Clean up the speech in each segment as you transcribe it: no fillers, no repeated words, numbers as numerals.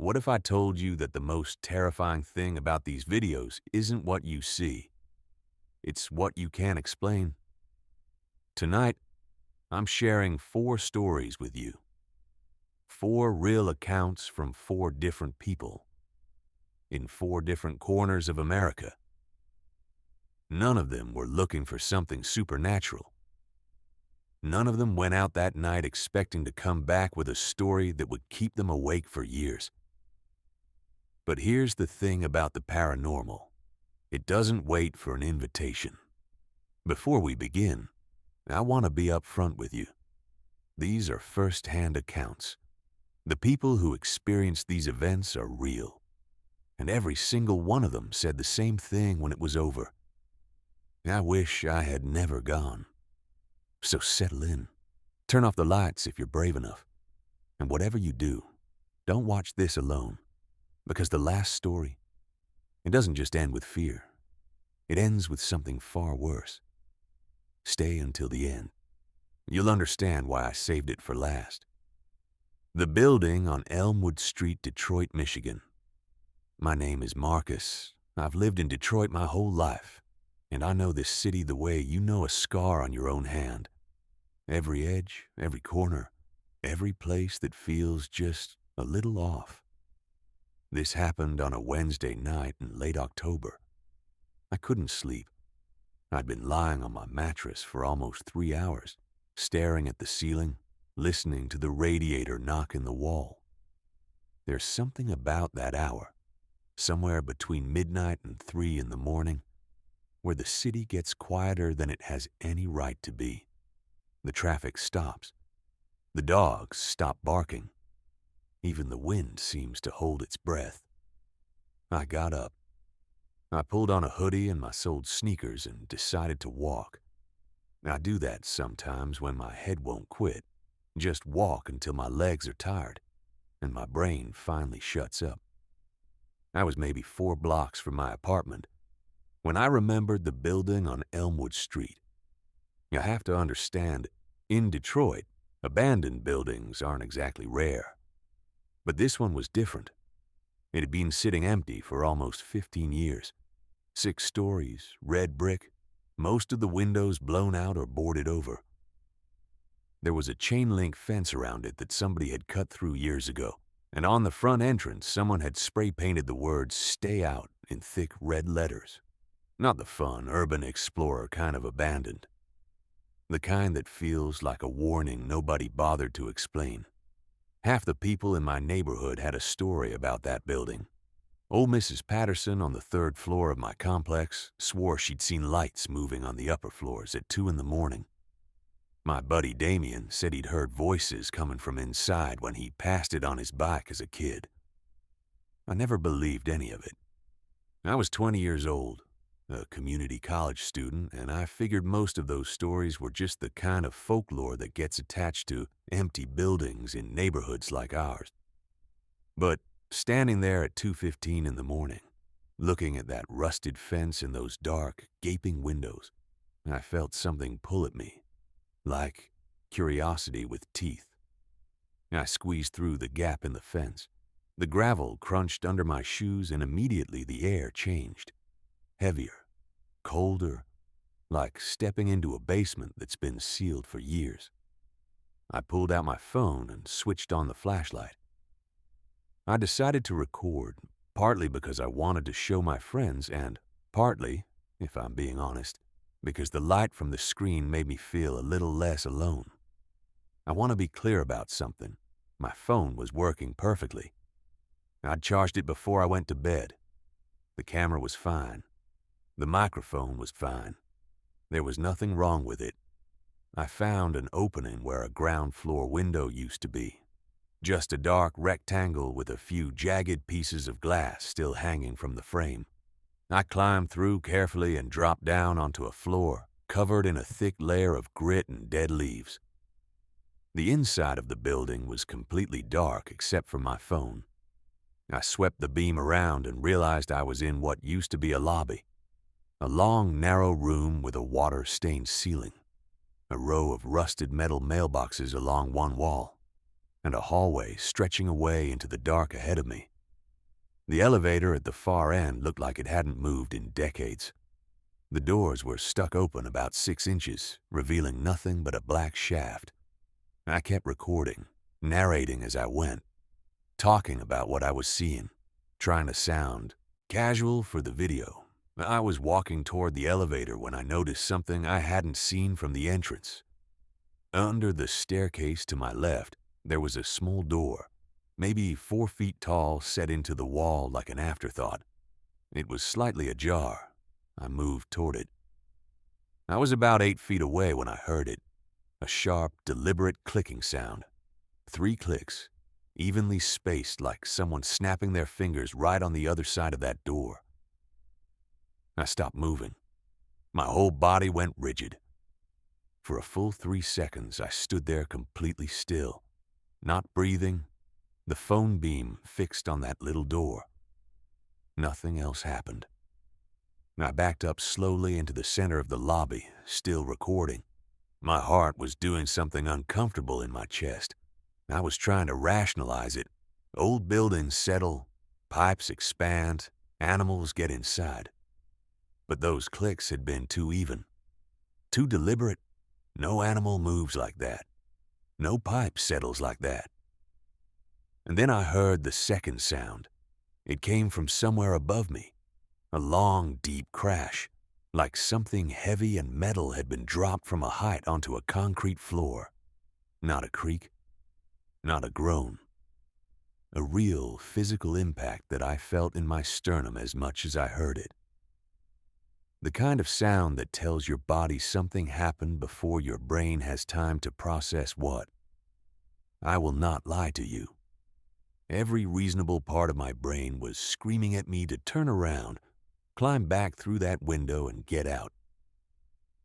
What if I told you that the most terrifying thing about these videos isn't what you see, it's what you can't explain? Tonight, I'm sharing 4 stories with you. 4 real accounts from 4 different people in 4 different corners of America. None of them were looking for something supernatural. None of them went out that night expecting to come back with a story that would keep them awake for years. But here's the thing about the paranormal. It doesn't wait for an invitation. Before we begin, I want to be upfront with you. These are first-hand accounts. The people who experienced these events are real, and every single one of them said the same thing when it was over. I wish I had never gone. So settle in. Turn off the lights if you're brave enough. And whatever you do, don't watch this alone, because the last story, it doesn't just end with fear. It ends with something far worse. Stay until the end. You'll understand why I saved it for last. The building on Elmwood Street, Detroit, Michigan. My name is Marcus. I've lived in Detroit my whole life, and I know this city the way you know a scar on your own hand. Every edge, every corner, every place that feels just a little off. This happened on a Wednesday night in late October. I couldn't sleep. I'd been lying on my mattress for almost 3 hours, staring at the ceiling, listening to the radiator knock in the wall. There's something about that hour, somewhere between midnight and 3 in the morning, where the city gets quieter than it has any right to be. The traffic stops. The dogs stop barking. Even the wind seems to hold its breath. I got up. I pulled on a hoodie and my soled sneakers and decided to walk. I do that sometimes when my head won't quit. Just walk until my legs are tired and my brain finally shuts up. I was maybe 4 blocks from my apartment when I remembered the building on Elmwood Street. You have to understand, in Detroit, abandoned buildings aren't exactly rare. But this one was different. It had been sitting empty for almost 15 years. 6 stories, red brick, most of the windows blown out or boarded over. There was a chain-link fence around it that somebody had cut through years ago, and on the front entrance someone had spray-painted the words "Stay Out" in thick red letters. Not the fun, urban explorer kind of abandoned. The kind that feels like a warning nobody bothered to explain. Half the people in my neighborhood had a story about that building. Old Mrs. Patterson on the 3rd floor of my complex swore she'd seen lights moving on the upper floors at 2 in the morning. My buddy Damien said he'd heard voices coming from inside when he passed it on his bike as a kid. I never believed any of it. I was 20 years old, a community college student, and I figured most of those stories were just the kind of folklore that gets attached to empty buildings in neighborhoods like ours. But standing there at 2:15 in the morning, looking at that rusted fence and those dark, gaping windows, I felt something pull at me, like curiosity with teeth. I squeezed through the gap in the fence. The gravel crunched under my shoes, and immediately the air changed. Heavier, colder, like stepping into a basement that's been sealed for years. I pulled out my phone and switched on the flashlight. I decided to record, partly because I wanted to show my friends and partly, if I'm being honest, because the light from the screen made me feel a little less alone. I want to be clear about something. My phone was working perfectly. I'd charged it before I went to bed. The camera was fine. The microphone was fine. There was nothing wrong with it. I found an opening where a ground floor window used to be. Just a dark rectangle with a few jagged pieces of glass still hanging from the frame. I climbed through carefully and dropped down onto a floor covered in a thick layer of grit and dead leaves. The inside of the building was completely dark except for my phone. I swept the beam around and realized I was in what used to be a lobby. A long, narrow room with a water-stained ceiling, a row of rusted metal mailboxes along one wall, and a hallway stretching away into the dark ahead of me. The elevator at the far end looked like it hadn't moved in decades. The doors were stuck open about 6 inches, revealing nothing but a black shaft. I kept recording, narrating as I went, talking about what I was seeing, trying to sound casual for the video. I was walking toward the elevator when I noticed something I hadn't seen from the entrance. Under the staircase to my left, there was a small door, maybe 4 feet tall, set into the wall like an afterthought. It was slightly ajar. I moved toward it. I was about 8 feet away when I heard it, a sharp, deliberate clicking sound. 3 clicks, evenly spaced like someone snapping their fingers right on the other side of that door. I stopped moving. My whole body went rigid. For a full 3 seconds, I stood there completely still, not breathing, the phone beam fixed on that little door. Nothing else happened. I backed up slowly into the center of the lobby, still recording. My heart was doing something uncomfortable in my chest. I was trying to rationalize it. Old buildings settle, pipes expand, animals get inside. But those clicks had been too even, too deliberate. No animal moves like that. No pipe settles like that. And then I heard the second sound. It came from somewhere above me. A long, deep crash, like something heavy and metal had been dropped from a height onto a concrete floor. Not a creak, not a groan. A real physical impact that I felt in my sternum as much as I heard it. The kind of sound that tells your body something happened before your brain has time to process what. I will not lie to you. Every reasonable part of my brain was screaming at me to turn around, climb back through that window and get out.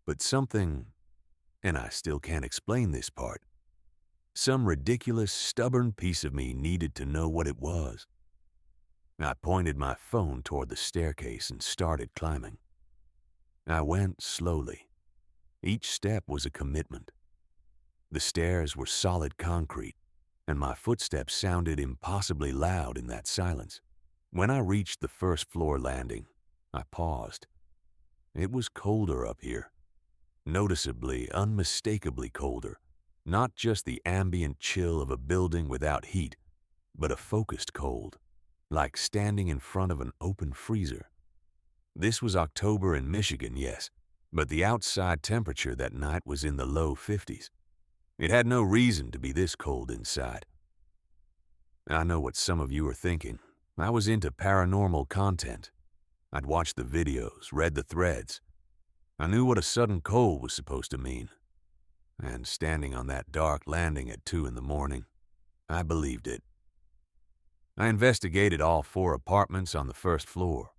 But something, and I still can't explain this part, some ridiculous, stubborn piece of me needed to know what it was. I pointed my phone toward the staircase and started climbing. I went slowly. Each step was a commitment. The stairs were solid concrete, and my footsteps sounded impossibly loud in that silence. When I reached the first floor landing, I paused. It was colder up here. Noticeably, unmistakably colder. Not just the ambient chill of a building without heat, but a focused cold, like standing in front of an open freezer. This was October in Michigan, yes, but the outside temperature that night was in the low 50s. It had no reason to be this cold inside. I know what some of you are thinking. I was into paranormal content. I'd watched the videos, read the threads. I knew what a sudden cold was supposed to mean. And standing on that dark landing at 2 in the morning, I believed it. I investigated all 4 apartments on the first floor,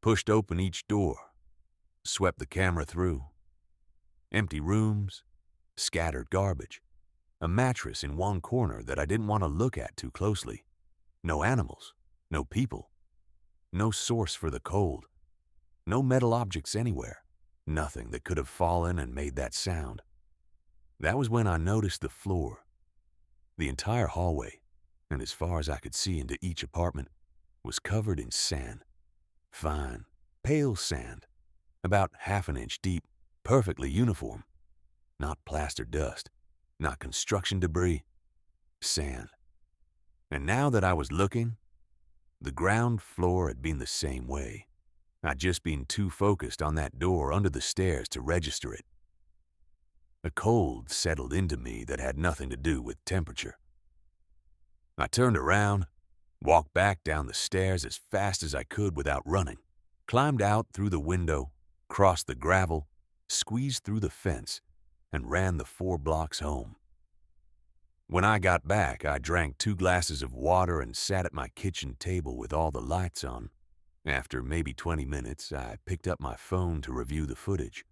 pushed open each door, swept the camera through. Empty rooms, scattered garbage, a mattress in one corner that I didn't want to look at too closely. No animals, no people, no source for the cold, no metal objects anywhere, nothing that could have fallen and made that sound. That was when I noticed the floor. The entire hallway, and as far as I could see into each apartment, was covered in sand. Fine, pale sand, about half an inch deep, perfectly uniform. Not plaster dust, not construction debris, sand. And now that I was looking, the ground floor had been the same way. I'd just been too focused on that door under the stairs to register it. A cold settled into me that had nothing to do with temperature. I turned around, walked back down the stairs as fast as I could without running, climbed out through the window, crossed the gravel, squeezed through the fence, and ran the 4 blocks home. When I got back, I drank 2 glasses of water and sat at my kitchen table with all the lights on. After maybe 20 minutes, I picked up my phone to review the footage.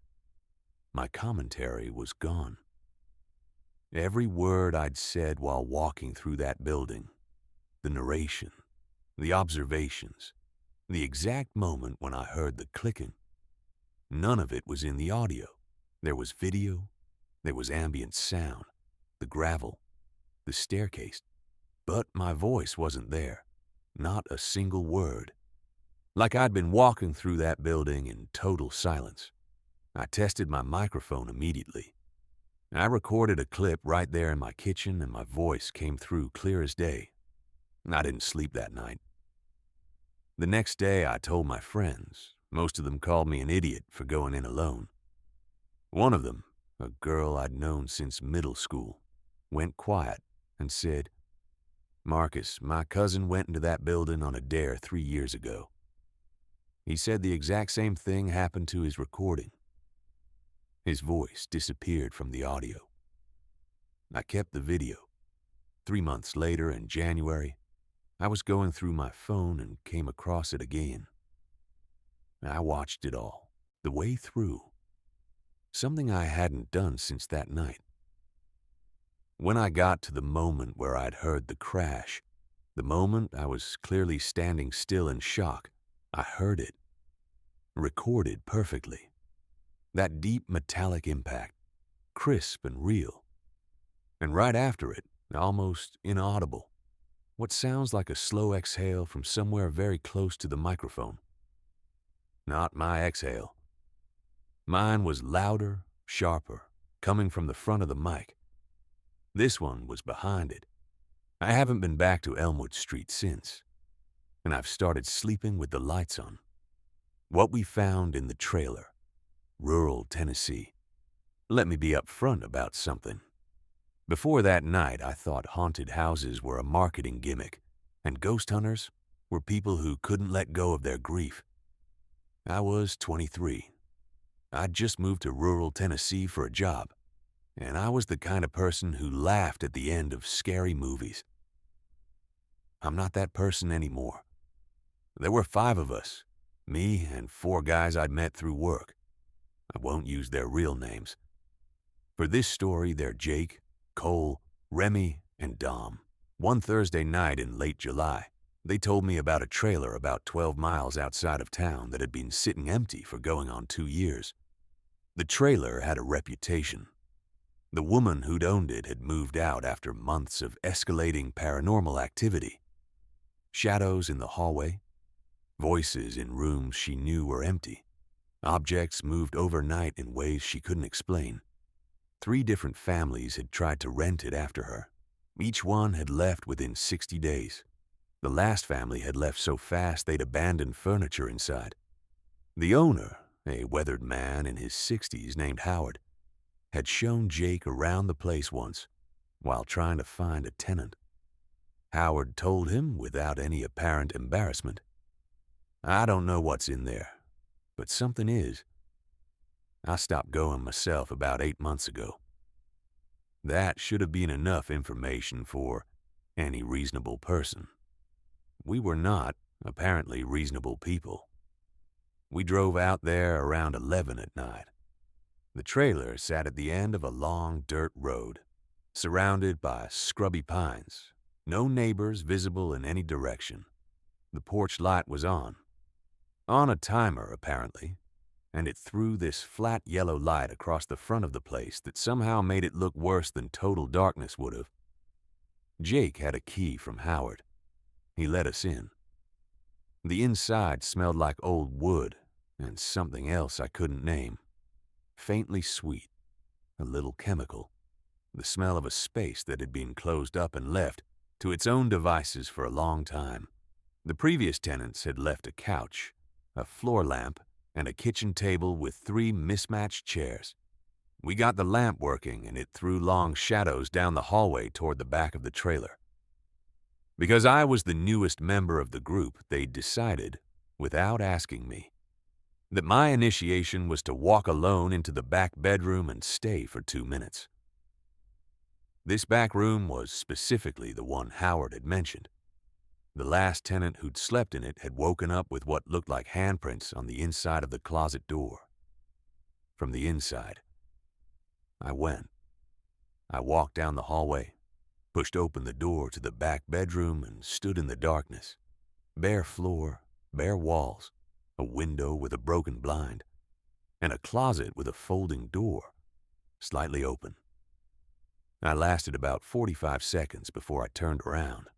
My commentary was gone. Every word I'd said while walking through that building, the narration, the observations, the exact moment when I heard the clicking, none of it was in the audio. There was video, there was ambient sound, the gravel, the staircase, but my voice wasn't there. Not a single word. Like I'd been walking through that building in total silence. I tested my microphone immediately. I recorded a clip right there in my kitchen, and my voice came through clear as day. I didn't sleep that night. The next day, I told my friends. Most of them called me an idiot for going in alone. One of them, a girl I'd known since middle school, went quiet and said, "Marcus, my cousin went into that building on a dare 3 years ago. He said the exact same thing happened to his recording. His voice disappeared from the audio." I kept the video. 3 months later, in January, I was going through my phone and came across it again. I watched it all, the way through. Something I hadn't done since that night. When I got to the moment where I'd heard the crash, the moment I was clearly standing still in shock, I heard it. Recorded perfectly. That deep metallic impact, crisp and real. And right after it, almost inaudible, what sounds like a slow exhale from somewhere very close to the microphone. Not my exhale. Mine was louder, sharper, coming from the front of the mic. This one was behind it. I haven't been back to Elmwood Street since, and I've started sleeping with the lights on. What we found in the trailer, rural Tennessee. Let me be upfront about something. Before that night, I thought haunted houses were a marketing gimmick, and ghost hunters were people who couldn't let go of their grief. I was 23. I'd just moved to rural Tennessee for a job, and I was the kind of person who laughed at the end of scary movies. I'm not that person anymore. There were 5 of us, me and 4 guys I'd met through work. I won't use their real names. For this story, they're Jake, Cole, Remy, and Dom. One Thursday night in late July, they told me about a trailer about 12 miles outside of town that had been sitting empty for going on 2 years. The trailer had a reputation. The woman who'd owned it had moved out after months of escalating paranormal activity. Shadows in the hallway, voices in rooms she knew were empty, objects moved overnight in ways she couldn't explain. 3 different families had tried to rent it after her. Each one had left within 60 days. The last family had left so fast they'd abandoned furniture inside. The owner, a weathered man in his 60s named Howard, had shown Jake around the place once while trying to find a tenant. Howard told him without any apparent embarrassment, "I don't know what's in there, but something is. I stopped going myself about 8 months ago." That should have been enough information for any reasonable person. We were not, apparently, reasonable people. We drove out there around 11 at night. The trailer sat at the end of a long dirt road, surrounded by scrubby pines, no neighbors visible in any direction. The porch light was on a timer apparently, and it threw this flat yellow light across the front of the place that somehow made it look worse than total darkness would have. Jake had a key from Howard. He let us in. The inside smelled like old wood and something else I couldn't name. Faintly sweet, a little chemical, the smell of a space that had been closed up and left to its own devices for a long time. The previous tenants had left a couch, a floor lamp, and a kitchen table with 3 mismatched chairs. We got the lamp working, and it threw long shadows down the hallway toward the back of the trailer. Because I was the newest member of the group, they decided, without asking me, that my initiation was to walk alone into the back bedroom and stay for 2 minutes. This back room was specifically the one Howard had mentioned. The last tenant who'd slept in it had woken up with what looked like handprints on the inside of the closet door. From the inside, I went. I walked down the hallway, pushed open the door to the back bedroom, and stood in the darkness. Bare floor, bare walls, a window with a broken blind, and a closet with a folding door, slightly open. I lasted about 45 seconds before I turned around.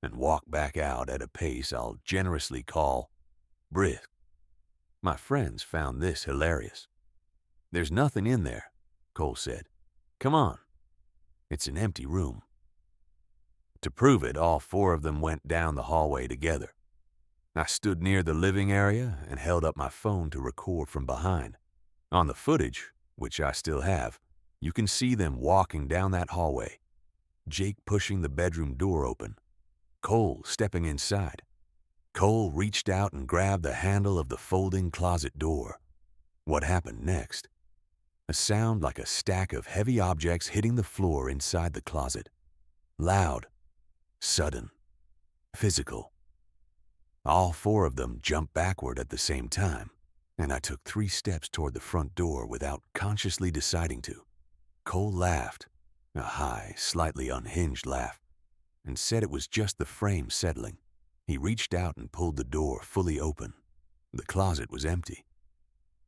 and walked back out at a pace I'll generously call brisk. My friends found this hilarious. "There's nothing in there," Cole said. "Come on. It's an empty room." To prove it, all four of them went down the hallway together. I stood near the living area and held up my phone to record from behind. On the footage, which I still have, you can see them walking down that hallway. Jake pushing the bedroom door open. Cole stepping inside. Cole reached out and grabbed the handle of the folding closet door. What happened next? A sound like a stack of heavy objects hitting the floor inside the closet. Loud, sudden, physical. All four of them jumped backward at the same time, and I took 3 steps toward the front door without consciously deciding to. Cole laughed, a high, slightly unhinged laugh, and said it was just the frame settling. He reached out and pulled the door fully open. The closet was empty.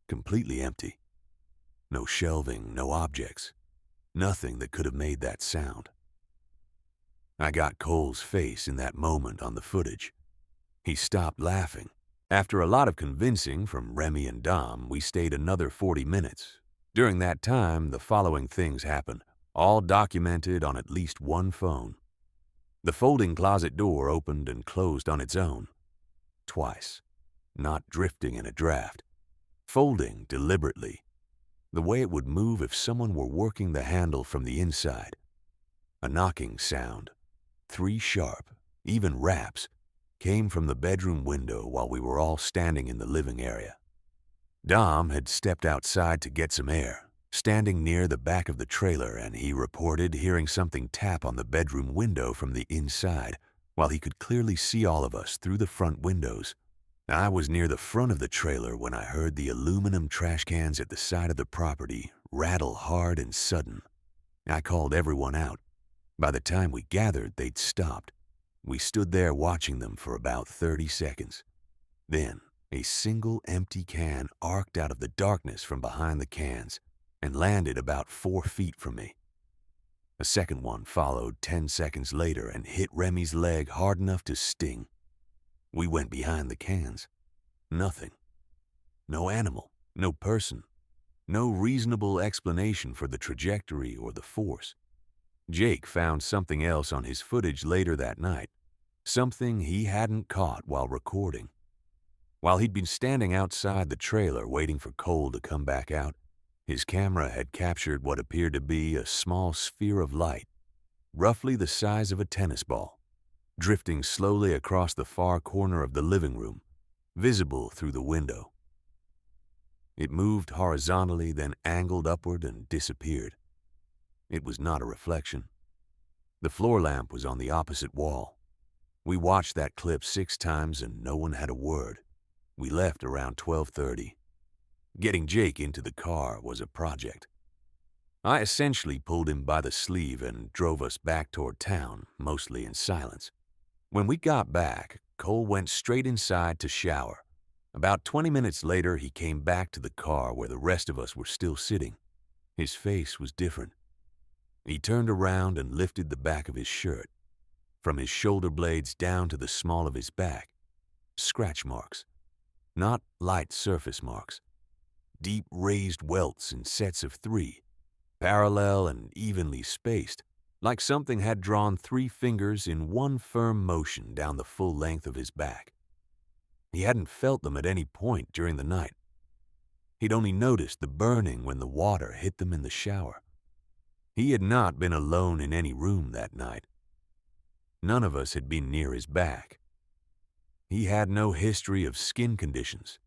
Completely empty. No shelving, no objects. Nothing that could have made that sound. I got Cole's face in that moment on the footage. He stopped laughing. After a lot of convincing from Remy and Dom, we stayed another 40 minutes. During that time, the following things happened, all documented on at least one phone. The folding closet door opened and closed on its own. Twice. Not drifting in a draft. Folding deliberately. The way it would move if someone were working the handle from the inside. A knocking sound. 3 sharp, even raps, came from the bedroom window while we were all standing in the living area. Dom had stepped outside to get some air, standing near the back of the trailer, and he reported hearing something tap on the bedroom window from the inside, while he could clearly see all of us through the front windows. I was near the front of the trailer when I heard the aluminum trash cans at the side of the property rattle hard and sudden. I called everyone out. By the time we gathered, they'd stopped. We stood there watching them for about 30 seconds. Then, a single empty can arced out of the darkness from behind the cans and landed about 4 feet from me. A second one followed 10 seconds later and hit Remy's leg hard enough to sting. We went behind the cans. Nothing. No animal, no person, no reasonable explanation for the trajectory or the force. Jake found something else on his footage later that night, something he hadn't caught while recording. While he'd been standing outside the trailer waiting for Cole to come back out, his camera had captured what appeared to be a small sphere of light, roughly the size of a tennis ball, drifting slowly across the far corner of the living room, visible through the window. It moved horizontally, then angled upward and disappeared. It was not a reflection. The floor lamp was on the opposite wall. We watched that clip 6 times and no one had a word. We left around 12:30. Getting Jake into the car was a project. I essentially pulled him by the sleeve and drove us back toward town, mostly in silence. When we got back, Cole went straight inside to shower. About 20 minutes later, he came back to the car where the rest of us were still sitting. His face was different. He turned around and lifted the back of his shirt. From his shoulder blades down to the small of his back, scratch marks. Not light surface marks. Deep raised welts in sets of 3, parallel and evenly spaced, like something had drawn 3 fingers in one firm motion down the full length of his back. He hadn't felt them at any point during the night. He'd only noticed the burning when the water hit them in the shower. He had not been alone in any room that night. None of us had been near his back. He had no history of skin conditions,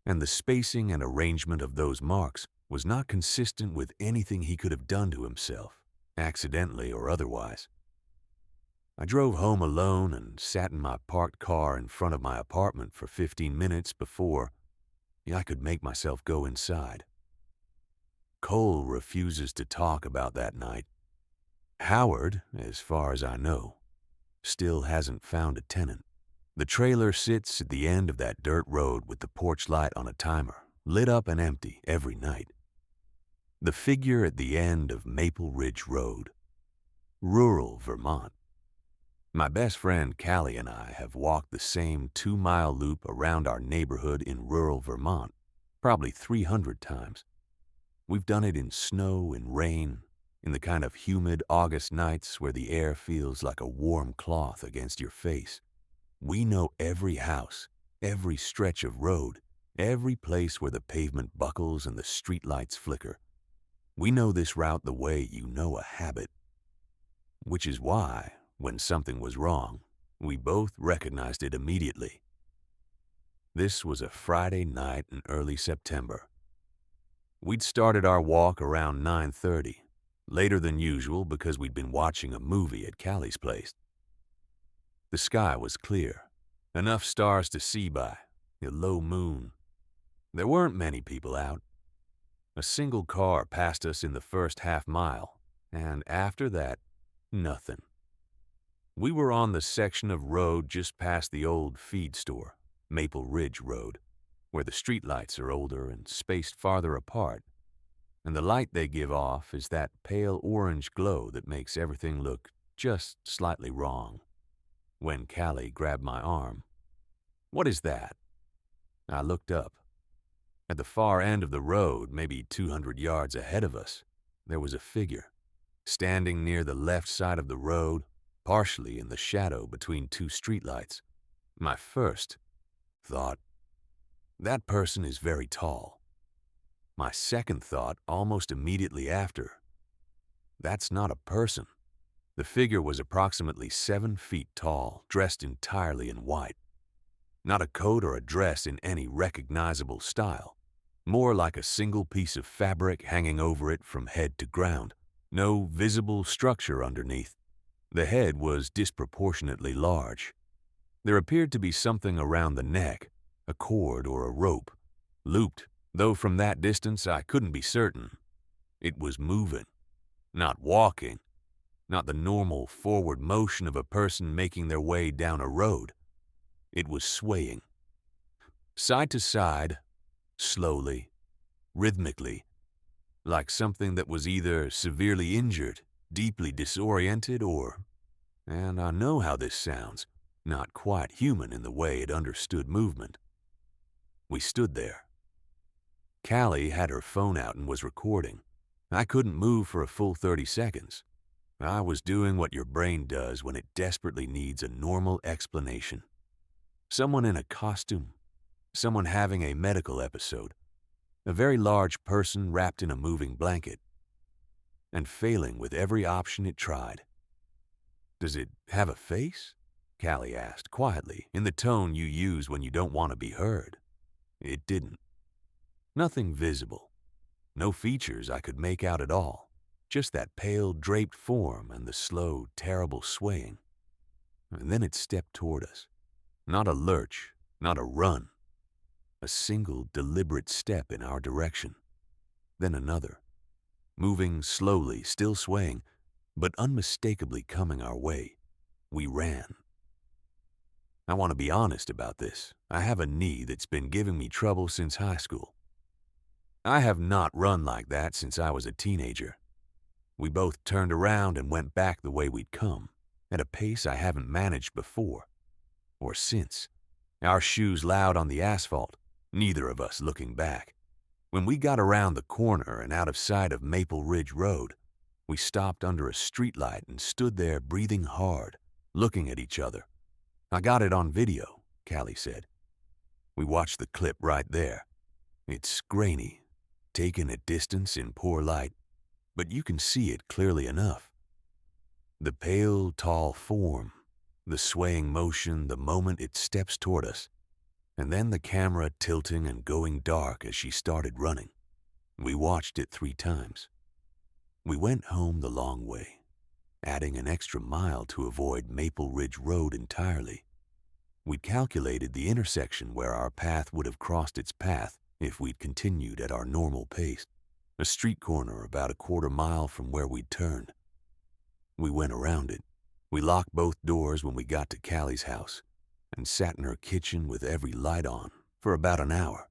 and the spacing and arrangement of those marks was not consistent with anything he could have done to himself, accidentally or otherwise. I drove home alone and sat in my parked car in front of my apartment for 15 minutes before I could make myself go inside. Cole refuses to talk about that night. Howard, as far as I know, still hasn't found a tenant. The trailer sits at the end of that dirt road with the porch light on a timer, lit up and empty every night. The figure at the end of Maple Ridge Road, rural Vermont. My best friend Callie and I have walked the same 2-mile loop around our neighborhood in rural Vermont probably 300 times. We've done it in snow and rain, in the kind of humid August nights where the air feels like a warm cloth against your face. We know every house, every stretch of road, every place where the pavement buckles and the streetlights flicker. We know this route the way you know a habit. Which is why, when something was wrong, we both recognized it immediately. This was a Friday night in early September. We'd started our walk around 9:30, later than usual because we'd been watching a movie at Callie's place. The sky was clear, enough stars to see by, a low moon. There weren't many people out. A single car passed us in the first half mile, and after that, nothing. We were on the section of road just past the old feed store, Maple Ridge Road, where the streetlights are older and spaced farther apart, and the light they give off is that pale orange glow that makes everything look just slightly wrong. When Callie grabbed my arm, "What is that?" I looked up. At the far end of the road, maybe 200 yards ahead of us, there was a figure, standing near the left side of the road, partially in the shadow between two streetlights. My first thought, that person is very tall. My second thought, almost immediately after, that's not a person. The figure was approximately 7 feet tall, dressed entirely in white. Not a coat or a dress in any recognizable style. More like a single piece of fabric hanging over it from head to ground. No visible structure underneath. The head was disproportionately large. There appeared to be something around the neck, a cord or a rope, looped, though from that distance I couldn't be certain. It was moving, not walking, not the normal forward motion of a person making their way down a road. It was swaying. Side to side, slowly, rhythmically, like something that was either severely injured, deeply disoriented, or, and I know how this sounds, not quite human in the way it understood movement. We stood there. Callie had her phone out and was recording. I couldn't move for a full 30 seconds. I was doing what your brain does when it desperately needs a normal explanation. Someone in a costume, someone having a medical episode, a very large person wrapped in a moving blanket, and failing with every option it tried. "Does it have a face?" Callie asked quietly, in the tone you use when you don't want to be heard. It didn't. Nothing visible. No features I could make out at all. Just that pale, draped form and the slow, terrible swaying. And then it stepped toward us. Not a lurch, not a run. A single, deliberate step in our direction. Then another. Moving slowly, still swaying, but unmistakably coming our way. We ran. I want to be honest about this. I have a knee that's been giving me trouble since high school. I have not run like that since I was a teenager. We both turned around and went back the way we'd come, at a pace I haven't managed before, or since. Our shoes loud on the asphalt, neither of us looking back. When we got around the corner and out of sight of Maple Ridge Road, we stopped under a streetlight and stood there breathing hard, looking at each other. "I got it on video," Callie said. We watched the clip right there. It's grainy, taken at distance in poor light, but you can see it clearly enough. The pale, tall form, the swaying motion the moment it steps toward us, and then the camera tilting and going dark as she started running. We watched it 3 times. We went home the long way, adding an extra mile to avoid Maple Ridge Road entirely. We'd calculated the intersection where our path would have crossed its path if we'd continued at our normal pace, a street corner about a quarter mile from where we'd turned. We went around it. We locked both doors when we got to Callie's house and sat in her kitchen with every light on for about an hour,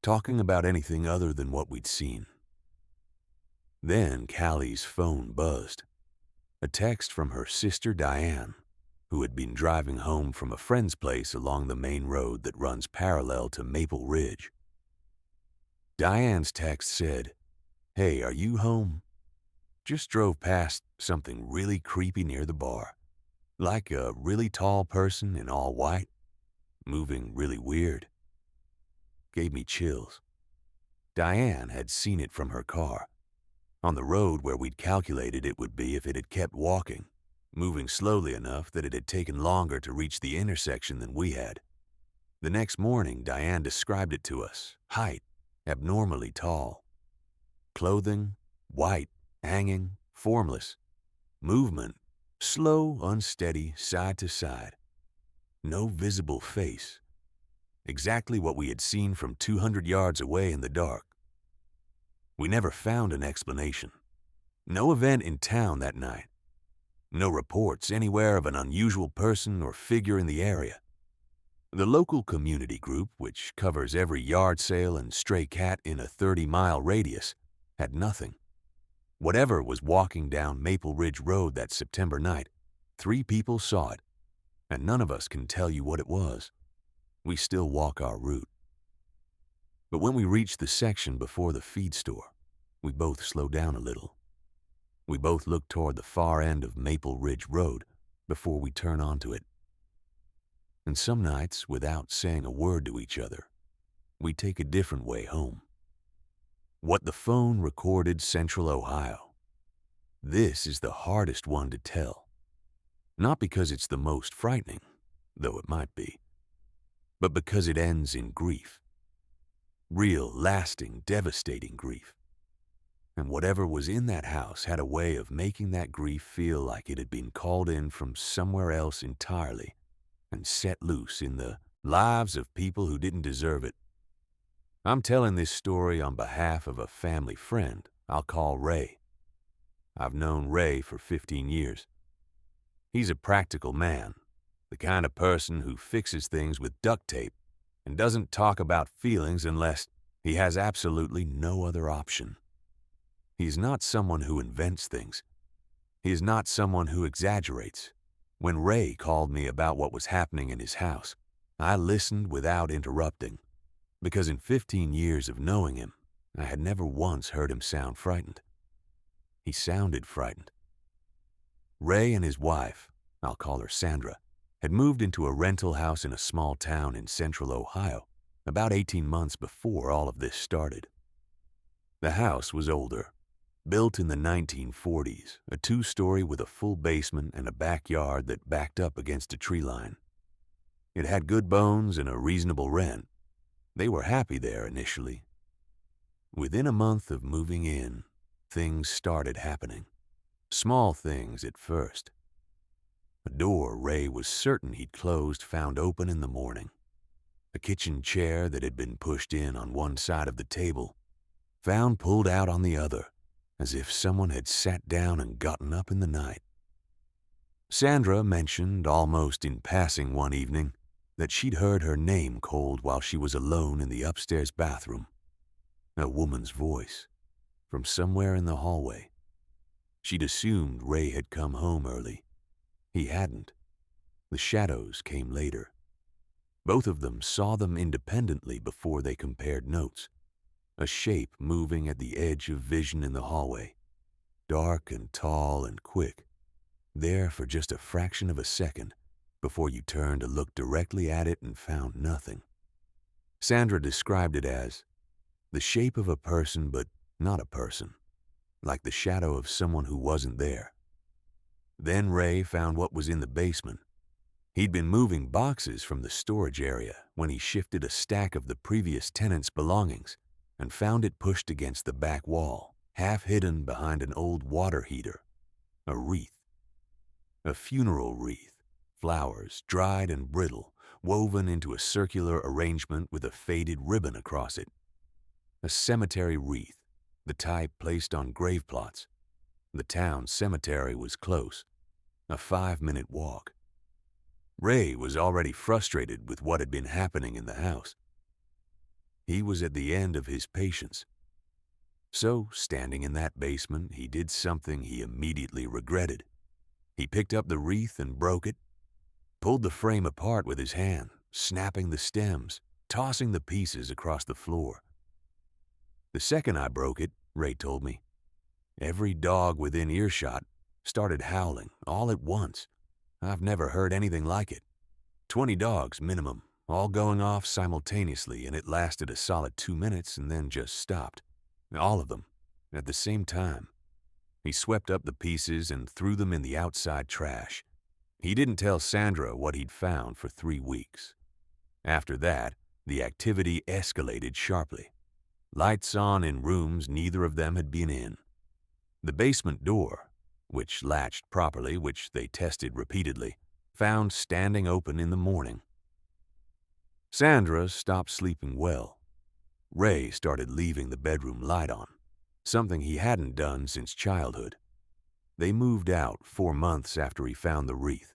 talking about anything other than what we'd seen. Then Callie's phone buzzed. A text from her sister Diane. who had been driving home from a friend's place along the main road that runs parallel to Maple Ridge. Diane's text said, "Hey, are you home? Just drove past something really creepy near the bar. Like a really tall person in all white, moving really weird." Gave me chills. Diane had seen it from her car, on the road where we'd calculated it would be if it had kept walking, moving slowly enough that it had taken longer to reach the intersection than we had. The next morning, Diane described it to us. Height, abnormally tall. Clothing, white, hanging, formless. Movement, slow, unsteady, side to side. No visible face. Exactly what we had seen from 200 yards away in the dark. We never found an explanation. No event in town that night. No reports anywhere of an unusual person or figure in the area. The local community group, which covers every yard sale and stray cat in a 30-mile radius, had nothing. Whatever was walking down Maple Ridge Road that September night, 3 people saw it, and none of us can tell you what it was. We still walk our route. But when we reached the section before the feed store, we both slowed down a little. We both looked toward the far end of Maple Ridge Road before we turn onto it. And some nights, without saying a word to each other, we take a different way home. What the phone recorded Central Ohio. This is the hardest one to tell. Not because it's the most frightening, though it might be, but because it ends in grief. Real, lasting, devastating grief. And whatever was in that house had a way of making that grief feel like it had been called in from somewhere else entirely and set loose in the lives of people who didn't deserve it. I'm telling this story on behalf of a family friend I'll call Ray. I've known Ray for 15 years. He's a practical man, the kind of person who fixes things with duct tape and doesn't talk about feelings unless he has absolutely no other option. He's not someone who invents things. He is not someone who exaggerates. When Ray called me about what was happening in his house, I listened without interrupting, because in 15 years of knowing him, I had never once heard him sound frightened. He sounded frightened. Ray and his wife, I'll call her Sandra, had moved into a rental house in a small town in central Ohio about 18 months before all of this started. The house was older. Built in the 1940s, a 2-story with a full basement and a backyard that backed up against a tree line. It had good bones and a reasonable rent. They were happy there initially. Within a month of moving in, things started happening. Small things at first. A door Ray was certain he'd closed found open in the morning. A kitchen chair that had been pushed in on one side of the table found pulled out on the other, as if someone had sat down and gotten up in the night. Sandra mentioned, almost in passing one evening, that she'd heard her name called while she was alone in the upstairs bathroom. A woman's voice, from somewhere in the hallway. She'd assumed Ray had come home early. He hadn't. The shadows came later. Both of them saw them independently before they compared notes. A shape moving at the edge of vision in the hallway, dark and tall and quick, there for just a fraction of a second before you turned to look directly at it and found nothing. Sandra described it as the shape of a person but not a person, like the shadow of someone who wasn't there. Then Ray found what was in the basement. He'd been moving boxes from the storage area when he shifted a stack of the previous tenant's belongings and found it pushed against the back wall, half hidden behind an old water heater. A wreath. A funeral wreath. Flowers, dried and brittle, woven into a circular arrangement with a faded ribbon across it. A cemetery wreath, the type placed on grave plots. The town cemetery was close, a 5-minute walk. Ray was already frustrated with what had been happening in the house. He was at the end of his patience. So, standing in that basement, he did something he immediately regretted. He picked up the wreath and broke it, pulled the frame apart with his hand, snapping the stems, tossing the pieces across the floor. The second I broke it, Ray told me, every dog within earshot started howling all at once. I've never heard anything like it. 20 dogs minimum, all going off simultaneously, and it lasted a solid 2 minutes and then just stopped. All of them, at the same time. He swept up the pieces and threw them in the outside trash. He didn't tell Sandra what he'd found for 3 weeks. After that, the activity escalated sharply. Lights on in rooms neither of them had been in. The basement door, which latched properly, which they tested repeatedly, found standing open in the morning. Sandra stopped sleeping well. Ray started leaving the bedroom light on, something he hadn't done since childhood. They moved out 4 months after he found the wreath.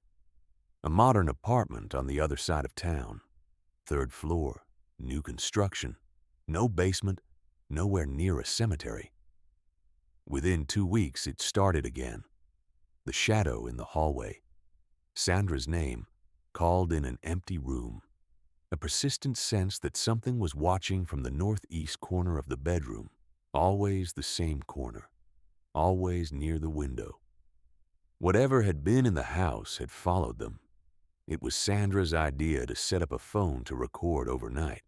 A modern apartment on the other side of town. 3rd floor, new construction, no basement, nowhere near a cemetery. Within 2 weeks, it started again. The shadow in the hallway. Sandra's name, called in an empty room. A persistent sense that something was watching from the northeast corner of the bedroom. Always the same corner. Always near the window. Whatever had been in the house had followed them. It was Sandra's idea to set up a phone to record overnight.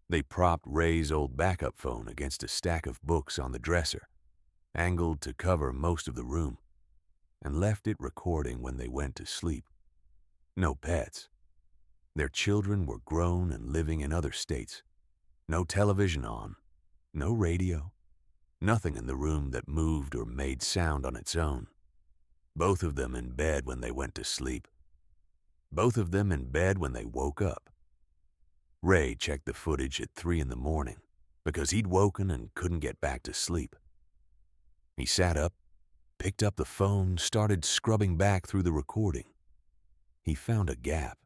They propped Ray's old backup phone against a stack of books on the dresser, angled to cover most of the room, and left it recording when they went to sleep. No pets. Their children were grown and living in other states. No television on, no radio, nothing in the room that moved or made sound on its own. Both of them in bed when they went to sleep. Both of them in bed when they woke up. Ray checked the footage at 3 in the morning because he'd woken and couldn't get back to sleep. He sat up, picked up the phone, started scrubbing back through the recording. He found a gap.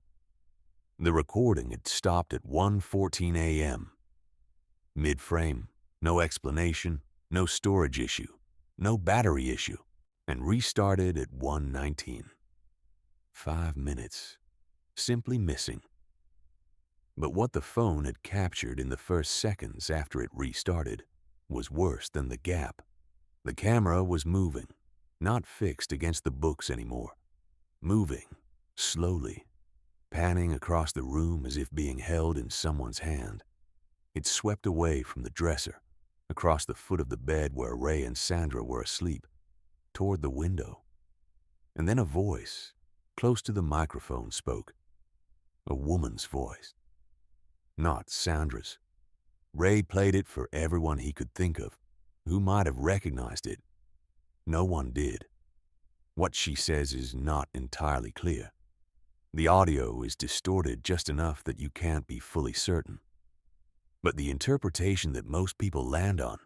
The recording had stopped at 1:14 a.m. Mid-frame, no explanation, no storage issue, no battery issue, and restarted at 1:19. 5 minutes, simply missing. But what the phone had captured in the first seconds after it restarted was worse than the gap. The camera was moving, not fixed against the books anymore. Moving, slowly, panning across the room as if being held in someone's hand. It swept away from the dresser, across the foot of the bed where Ray and Sandra were asleep, toward the window. And then a voice, close to the microphone, spoke. A woman's voice. Not Sandra's. Ray played it for everyone he could think of, who might have recognized it. No one did. What she says is not entirely clear. The audio is distorted just enough that you can't be fully certain. But the interpretation that most people land on,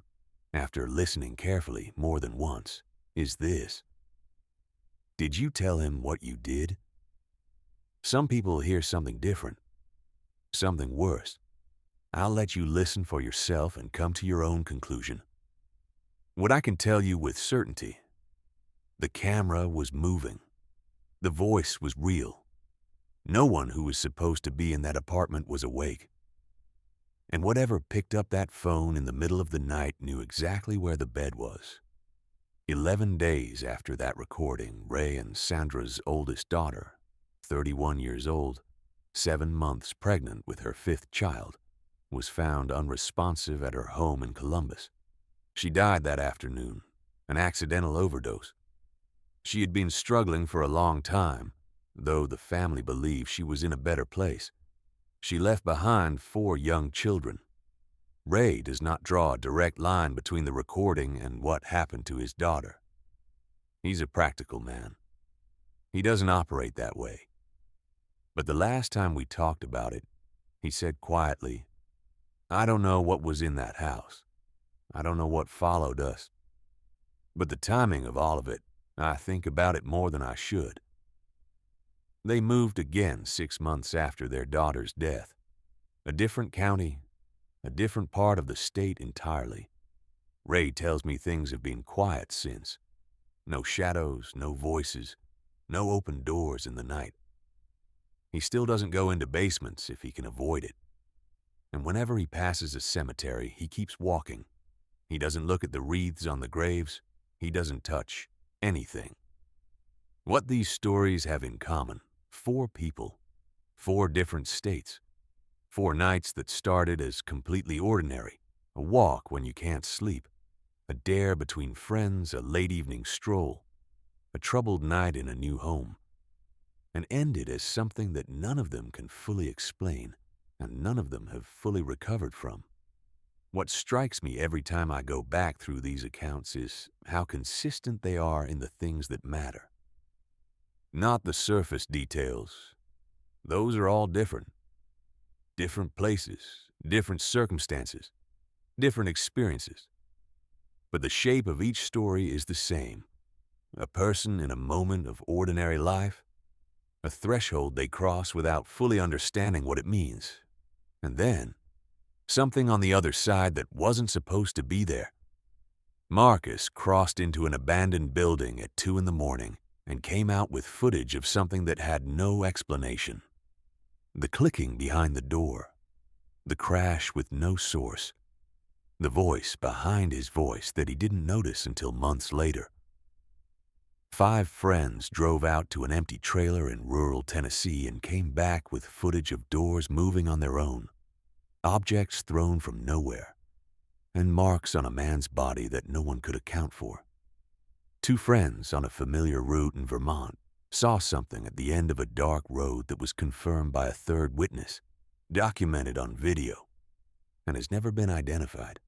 after listening carefully more than once, is this. Did you tell him what you did? Some people hear something different, something worse. I'll let you listen for yourself and come to your own conclusion. What I can tell you with certainty, the camera was moving. The voice was real. No one who was supposed to be in that apartment was awake. And whatever picked up that phone in the middle of the night knew exactly where the bed was. 11 days after that recording, Ray and Sandra's oldest daughter, 31 years old, 7 months pregnant with her 5th child, was found unresponsive at her home in Columbus. She died that afternoon, an accidental overdose. She had been struggling for a long time, though the family believed she was in a better place. She left behind 4 young children. Ray does not draw a direct line between the recording and what happened to his daughter. He's a practical man. He doesn't operate that way. But the last time we talked about it, he said quietly, I don't know what was in that house. I don't know what followed us. But the timing of all of it, I think about it more than I should. They moved again 6 months after their daughter's death. A different county, a different part of the state entirely. Ray tells me things have been quiet since. No shadows, no voices, no open doors in the night. He still doesn't go into basements if he can avoid it. And whenever he passes a cemetery, he keeps walking. He doesn't look at the wreaths on the graves. He doesn't touch anything. What these stories have in common: 4 people, 4 different states, 4 nights that started as completely ordinary, a walk when you can't sleep, a dare between friends, a late evening stroll, a troubled night in a new home, and ended as something that none of them can fully explain and none of them have fully recovered from. What strikes me every time I go back through these accounts is how consistent they are in the things that matter. Not the surface details. Those are all different. Different places, different circumstances, different experiences. But the shape of each story is the same. A person in a moment of ordinary life, a threshold they cross without fully understanding what it means. And then, something on the other side that wasn't supposed to be there. Marcus crossed into an abandoned building at 2 in the morning and came out with footage of something that had no explanation. The clicking behind the door, the crash with no source, the voice behind his voice that he didn't notice until months later. 5 friends drove out to an empty trailer in rural Tennessee and came back with footage of doors moving on their own, objects thrown from nowhere, and marks on a man's body that no one could account for. 2 friends on a familiar route in Vermont saw something at the end of a dark road that was confirmed by a 3rd witness, documented on video, and has never been identified.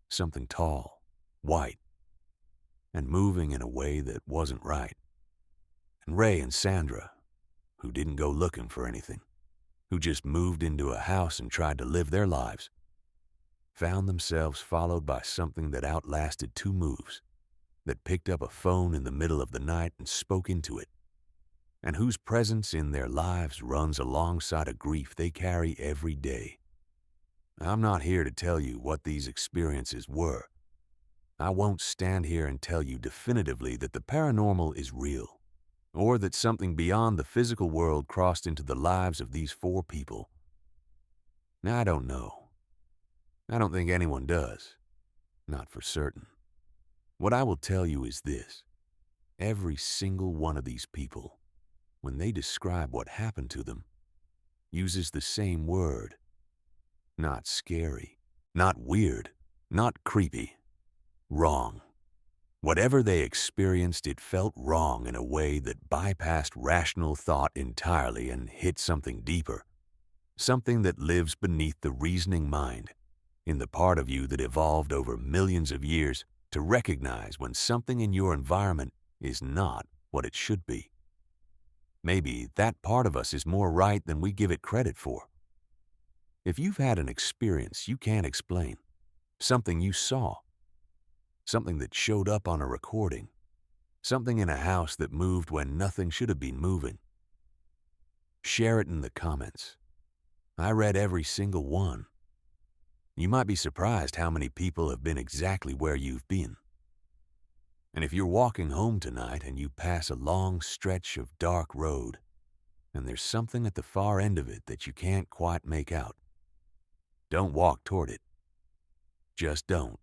Something tall, white, and moving in a way that wasn't right. And Ray and Sandra, who didn't go looking for anything, who just moved into a house and tried to live their lives, found themselves followed by something that outlasted 2 moves, that picked up a phone in the middle of the night and spoke into it, and whose presence in their lives runs alongside a grief they carry every day. I'm not here to tell you what these experiences were. I won't stand here and tell you definitively that the paranormal is real, or that something beyond the physical world crossed into the lives of these 4 people. Now, I don't know. I don't think anyone does. Not for certain. What I will tell you is this: every single one of these people, when they describe what happened to them, uses the same word. Not scary, not weird, not creepy. Wrong. Whatever they experienced, it felt wrong in a way that bypassed rational thought entirely and hit something deeper, something that lives beneath the reasoning mind, in the part of you that evolved over millions of years to recognize when something in your environment is not what it should be. Maybe that part of us is more right than we give it credit for. If you've had an experience you can't explain, something you saw, something that showed up on a recording, something in a house that moved when nothing should have been moving, share it in the comments. I read every single one. You might be surprised how many people have been exactly where you've been. And if you're walking home tonight and you pass a long stretch of dark road, and there's something at the far end of it that you can't quite make out, don't walk toward it. Just don't.